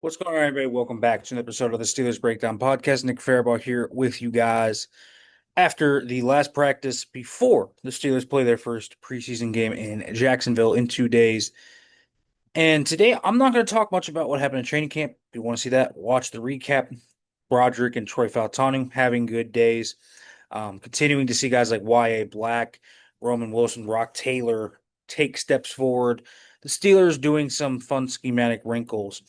What's going on, everybody? Welcome back to an episode of the Steelers Breakdown Podcast. Nick Farabaugh here with you guys after the last practice before the Steelers play their first preseason game in Jacksonville in 2 days. And today, I'm not going to talk much about what happened in training camp. If you want to see that, watch the recap. Broderick and Troy Fautanu having good days. Continuing to see guys like Y.A. Black, Roman Wilson, Rock Taylor take steps forward. The Steelers doing some fun schematic wrinkles.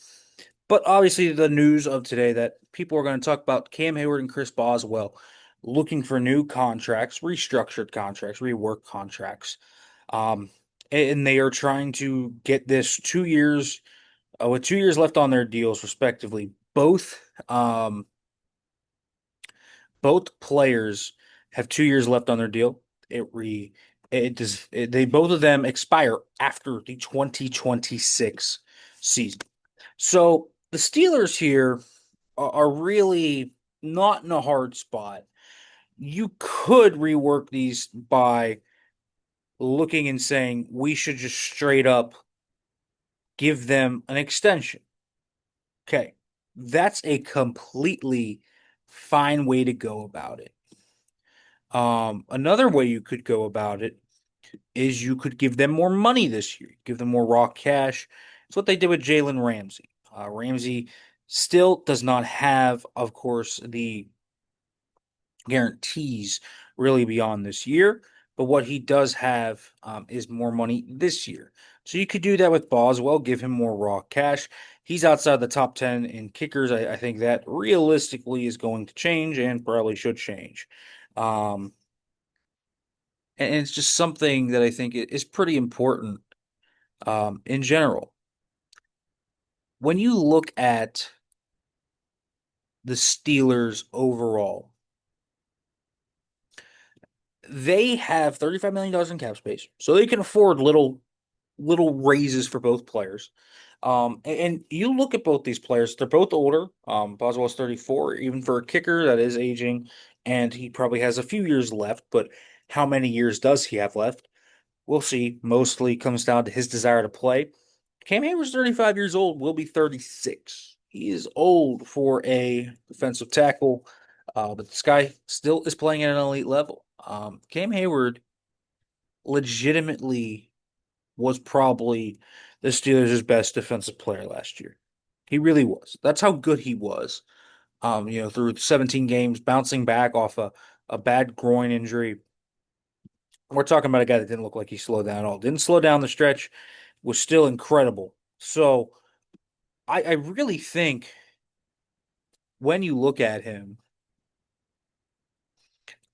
But obviously, the news of today that people are going to talk about Cam Heyward and Chris Boswell looking for new contracts, restructured contracts, rework contracts. Um, and they are trying to get this 2 years with 2 years left on their deals, respectively. Both players have 2 years left on their deal. They both of them expire after the 2026 season. So the Steelers here are really not in a hard spot. You could rework these by looking and saying we should just straight up give them an extension. Okay. That's a completely fine way to go about it. Another way you could go about it is you could give them more money this year, give them more raw cash. It's what they did with Jalen Ramsey. Ramsey still does not have, of course, the guarantees really beyond this year, but what he does have is more money this year. So you could do that with Boswell, give him more raw cash. He's outside the top 10 in kickers. I think that realistically is going to change and probably should change. Um, and it's just something that I think is pretty important in general. When you look at the Steelers overall, they have $35 million in cap space, so they can afford little raises for both players. And you look at both these players, they're both older. Boswell's 34, even for a kicker that is aging, and he probably has a few years left, but how many years does he have left? We'll see. Mostly comes down to his desire to play. Cam Hayward's 35 years old, will be 36. He is old for a defensive tackle, but this guy still is playing at an elite level. Cam Hayward legitimately was probably the Steelers' best defensive player last year. He really was. That's how good he was. Through 17 games, bouncing back off a bad groin injury. We're talking about a guy that didn't look like he slowed down at all. Didn't slow down the stretch, was still incredible. So I really think when you look at him,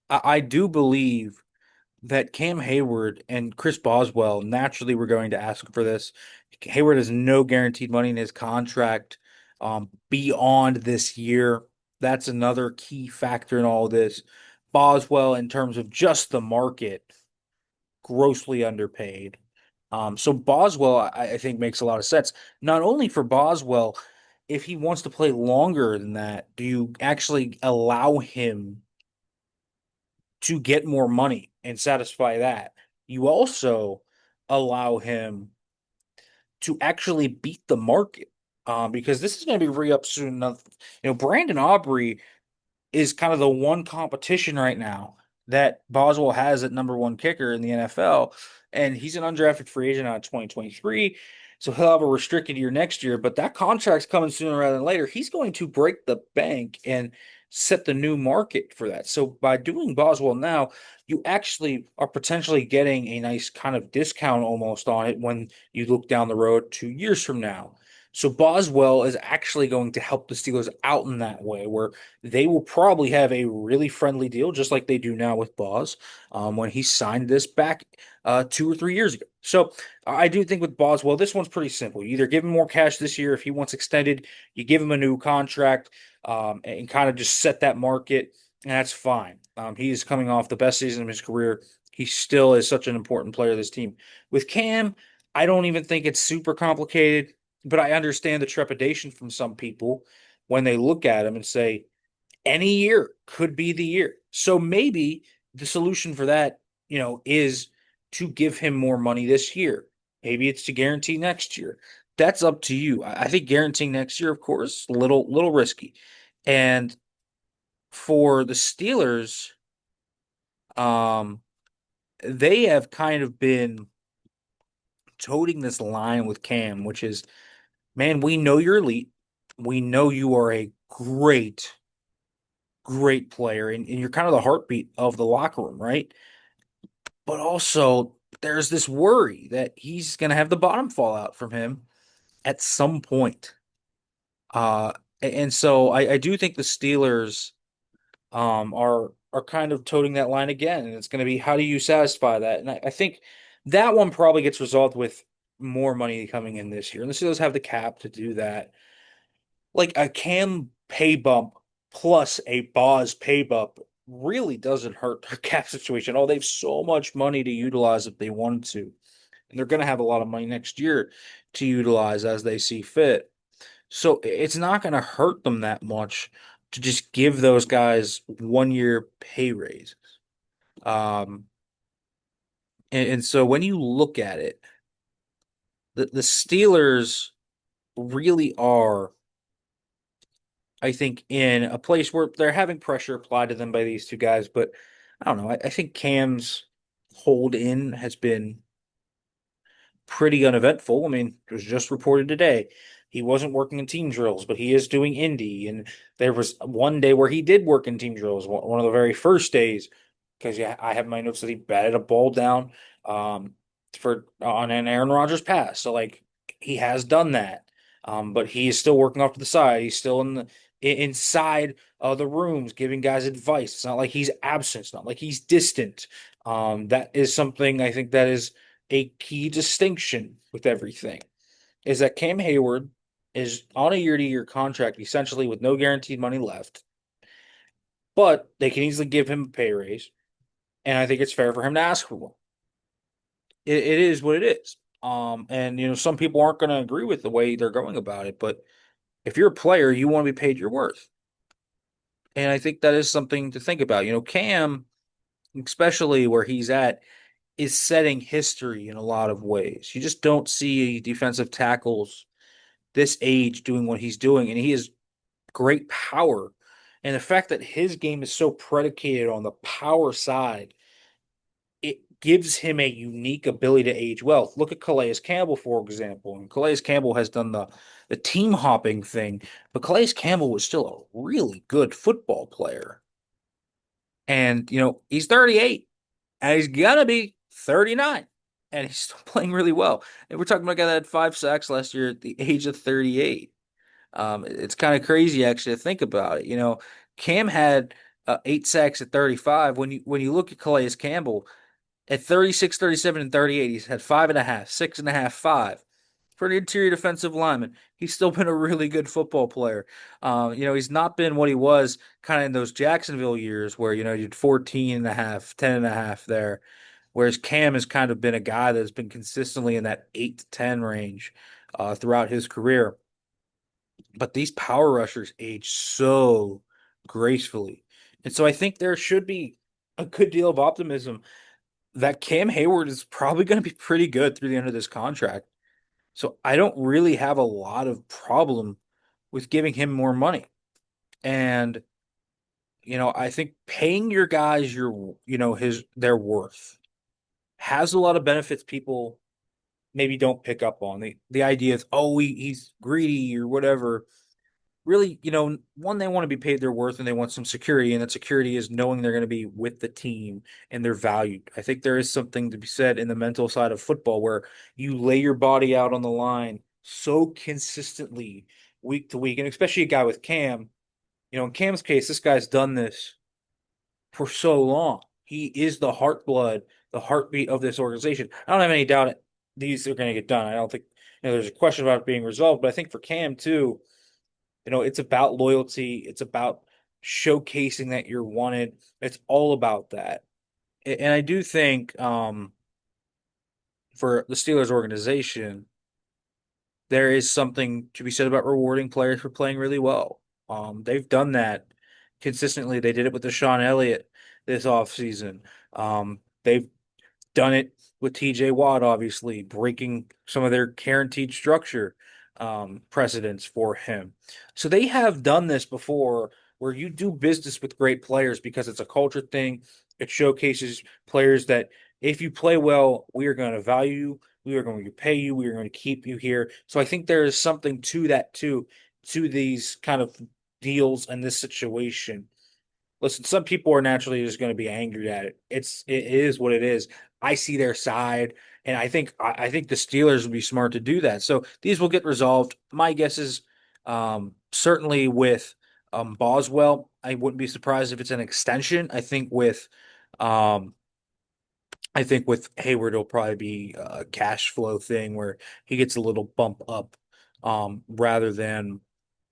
I do believe that Cam Hayward and Chris Boswell naturally were going to ask for this. Hayward has no guaranteed money in his contract beyond this year. That's another key factor in all this. Boswell, in terms of just the market, grossly underpaid. So Boswell, I think, makes a lot of sense. Not only for Boswell, if he wants to play longer than that, do you actually allow him to get more money and satisfy that? You also allow him to actually beat the market because this is going to be re-up soon enough. Brandon Aubrey is kind of the one competition right now that Boswell has at number one kicker in the NFL. And he's an undrafted free agent out of 2023. So he'll have a restricted year next year, but that contract's coming sooner rather than later. He's going to break the bank and set the new market for that. So by doing Boswell now, you actually are potentially getting a nice kind of discount almost on it when you look down the road 2 years from now. So Boswell is actually going to help the Steelers out in that way, where they will probably have a really friendly deal, just like they do now with Bos, when he signed this back 2 or 3 years ago. So I do think with Boswell, this one's pretty simple. You either give him more cash this year if he wants extended, you give him a new contract, and kind of just set that market, and that's fine. He is coming off the best season of his career. He still is such an important player of this team. With Cam, I don't even think it's super complicated, but I understand the trepidation from some people when they look at him and say, any year could be the year. So maybe the solution for that, is to give him more money this year. Maybe it's to guarantee next year. That's up to you. I think guaranteeing next year, of course, little risky. And for the Steelers, um, they have kind of been toting this line with Cam, which is, man, we know you're elite. We know you are a great player, and you're kind of the heartbeat of the locker room, right? But also, there's this worry that he's going to have the bottom fall out from him at some point. Uh, and so I do think the Steelers are kind of toting that line again, and it's going to be how do you satisfy that? And I think that one probably gets resolved with more money coming in this year, and the Steelers have the cap to do that. Like a Cam pay bump plus a Boz pay bump really doesn't hurt their cap situation. Oh, they have so much money to utilize if they wanted to, and they're going to have a lot of money next year to utilize as they see fit. So it's not going to hurt them that much to just give those guys 1 year pay raises. Um, and so when you look at it, the Steelers really are, I think, in a place where they're having pressure applied to them by these two guys. But I don't know. I think Cam's hold in has been pretty uneventful. I mean, it was just reported today. He wasn't working in team drills, but he is doing indie. And there was one day where he did work in team drills, one of the very first days, because yeah, I have my notes that he batted a ball down for on an Aaron Rodgers pass. So like he has done that. But he is still working off to the side. He's still inside the rooms giving guys advice. It's not like he's absent. It's not like he's distant. That is something I think that is a key distinction with everything is that Cam Heyward is on a year-to-year contract, essentially with no guaranteed money left, but they can easily give him a pay raise, and I think it's fair for him to ask for one. It is what it is. And some people aren't going to agree with the way they're going about it, but if you're a player, you want to be paid your worth. And I think that is something to think about. Cam, especially where he's at, is setting history in a lot of ways. You just don't see defensive tackles this age doing what he's doing, and he has great power. And the fact that his game is so predicated on the power side, it gives him a unique ability to age well. Look at Calais Campbell, for example. And Calais Campbell has done the team hopping thing, but Calais Campbell was still a really good football player. And, he's 38 and he's gonna be 39 and he's still playing really well. And we're talking about a guy that had 5 sacks last year at the age of 38. It's kind of crazy actually to think about it. Cam had 8 sacks at 35. When you look at Calais Campbell at 36, 37, and 38, he's had 5.5, 6.5, 5. For an interior defensive lineman, he's still been a really good football player. He's not been what he was kind of in those Jacksonville years where, you had 14.5, 10.5 there. Whereas Cam has kind of been a guy that's been consistently in that 8 to 10 range throughout his career. But these power rushers age so gracefully. And so I think there should be a good deal of optimism that Cam Heyward is probably going to be pretty good through the end of this contract. So I don't really have a lot of problem with giving him more money. And I think paying your guys their worth has a lot of benefits people maybe don't pick up on. The idea is, oh, he's greedy or whatever. Really, one, they want to be paid their worth and they want some security, and that security is knowing they're going to be with the team and they're valued. I think there is something to be said in the mental side of football where you lay your body out on the line so consistently week to week, and especially a guy with Cam. In Cam's case, this guy's done this for so long. He is the heartblood, the heartbeat of this organization. I don't have any doubt these are going to get done. I don't think there's a question about it being resolved, but I think for Cam too, it's about loyalty. It's about showcasing that you're wanted. It's all about that. And I do think for the Steelers organization, there is something to be said about rewarding players for playing really well. They've done that consistently. They did it with Deshaun Elliott this offseason. They've done it with TJ Watt, obviously breaking some of their guaranteed structure precedents for him. So they have done this before where you do business with great players because it's a culture thing. It showcases players that if you play well, we are going to value you. We are going to pay you. We are going to keep you here. So I think there is something to that too, to these kind of deals in this situation. Listen, some people are naturally just going to be angry at it. It is what it is. I see their side, and I think the Steelers would be smart to do that. So these will get resolved. My guess is certainly with Boswell, I wouldn't be surprised if it's an extension. Um, I think with Hayward, it'll probably be a cash flow thing where he gets a little bump up rather than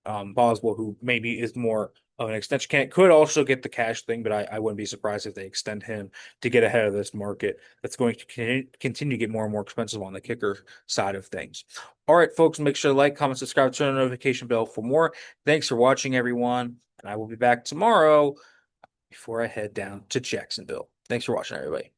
Boswell, who maybe is more of an extension candidate, could also get the cash thing, but I wouldn't be surprised if they extend him to get ahead of this market that's going to continue to get more and more expensive on the kicker side of things. All right, folks, make sure to like, comment, subscribe, turn on the notification bell for more. Thanks for watching, everyone, and I will be back tomorrow before I head down to Jacksonville. Thanks for watching, everybody.